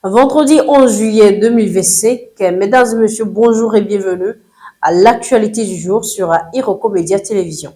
Vendredi 11 juillet 2025, mesdames et messieurs, bonjour et bienvenue à l'actualité du jour sur Iroko Média Télévision.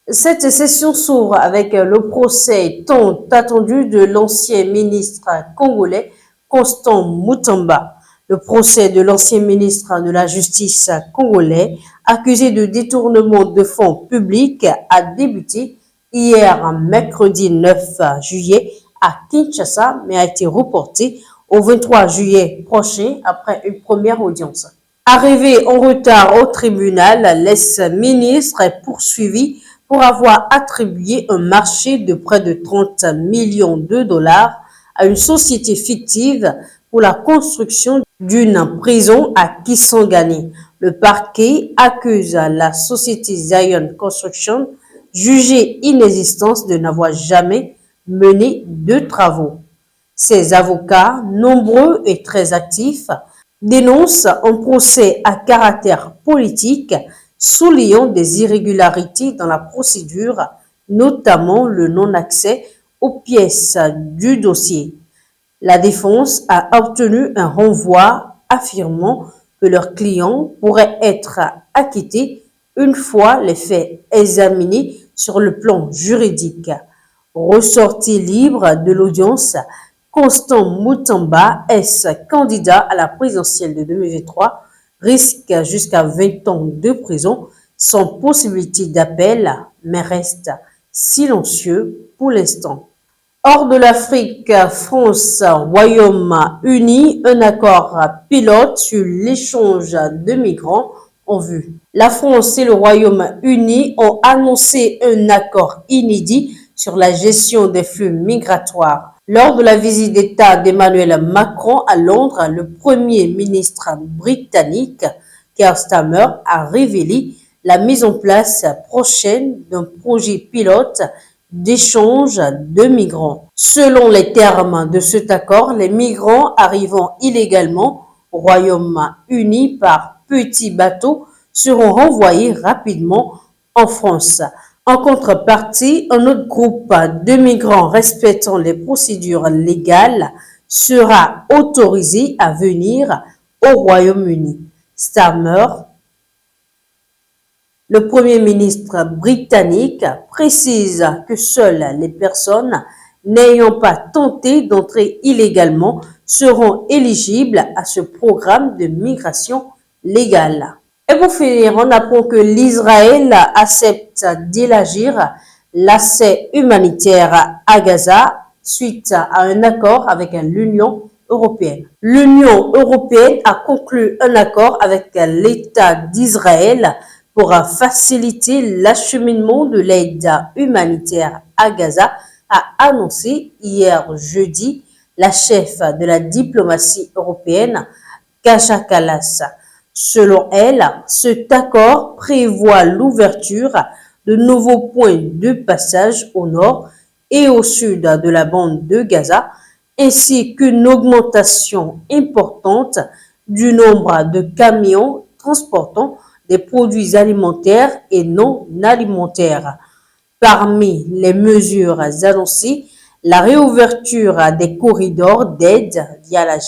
Cette session s'ouvre avec le procès tant attendu de l'ancien ministre congolais Constant Mutamba. Le procès de l'ancien ministre de la Justice congolais, accusé de détournement de fonds publics, a débuté hier, mercredi 9 juillet, à Kinshasa, mais a été reporté au 23 juillet prochain après une première audience. Arrivé en retard au tribunal, l'ex-ministre est poursuivi pour avoir attribué un marché de près de 30 millions de dollars à une société fictive pour la construction d'une prison à Kisangani. Le parquet accuse la société Zion Construction, jugée inexistante, de n'avoir jamais mené de travaux. Ses avocats, nombreux et très actifs, dénoncent un procès à caractère politique soulignant des irrégularités dans la procédure, notamment le non-accès aux pièces du dossier. La défense a obtenu un renvoi affirmant que leur client pourrait être acquitté une fois les faits examinés sur le plan juridique. Ressorti libre de l'audience, Constant Mutamba, ex-candidat à la présidentielle de 2023, risque jusqu'à 20 ans de prison sans possibilité d'appel, mais reste silencieux pour l'instant. Hors de l'Afrique, France, Royaume-Uni, un accord pilote sur l'échange de migrants en vue. La France et le Royaume-Uni ont annoncé un accord inédit sur la gestion des flux migratoires. Lors de la visite d'État d'Emmanuel Macron à Londres, le Premier ministre britannique, Keir Starmer, a révélé la mise en place prochaine d'un projet pilote d'échange de migrants. Selon les termes de cet accord, les migrants arrivant illégalement au Royaume-Uni par petits bateaux seront renvoyés rapidement en France. En contrepartie, un autre groupe de migrants respectant les procédures légales sera autorisé à venir au Royaume-Uni. Starmer, le Premier ministre britannique, précise que seules les personnes n'ayant pas tenté d'entrer illégalement seront éligibles à ce programme de migration légale. Et pour finir, on apprend que l'Israël accepte d'élargir l'accès humanitaire à Gaza suite à un accord avec l'Union européenne. L'Union européenne a conclu un accord avec l'État d'Israël pour faciliter l'acheminement de l'aide humanitaire à Gaza, a annoncé hier jeudi la chef de la diplomatie européenne, Kaja Kallas. Selon elle, cet accord prévoit l'ouverture de nouveaux points de passage au nord et au sud de la bande de Gaza, ainsi qu'une augmentation importante du nombre de camions transportant des produits alimentaires et non alimentaires. Parmi les mesures annoncées, la réouverture des corridors d'aide via la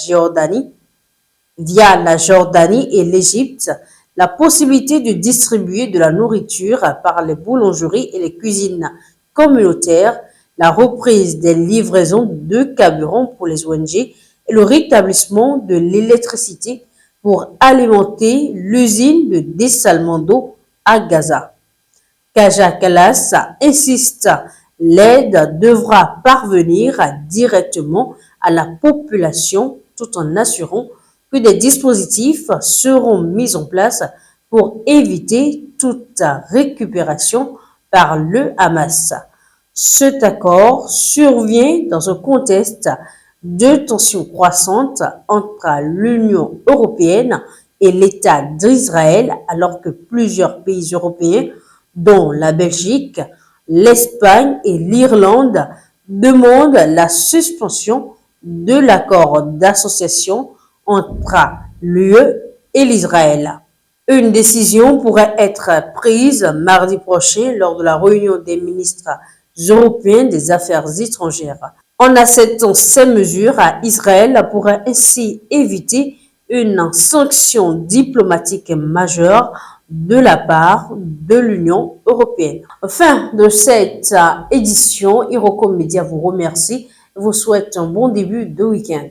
Jordanie et l'Égypte, la possibilité de distribuer de la nourriture par les boulangeries et les cuisines communautaires, la reprise des livraisons de carburant pour les ONG et le rétablissement de l'électricité pour alimenter l'usine de dessalement d'eau à Gaza. Kaja Kallas insiste, l'aide devra parvenir directement à la population tout en assurant que des dispositifs seront mis en place pour éviter toute récupération par le Hamas. Cet accord survient dans un contexte de tensions croissantes entre l'Union européenne et l'État d'Israël, alors que plusieurs pays européens, dont la Belgique, l'Espagne et l'Irlande, demandent la suspension de l'accord d'association entre l'UE et l'Israël. Une décision pourrait être prise mardi prochain lors de la réunion des ministres européens des Affaires étrangères. En acceptant ces mesures, Israël pourrait ainsi éviter une sanction diplomatique majeure de la part de l'Union européenne. Fin de cette édition, Irocom Media vous remercie et vous souhaite un bon début de week-end.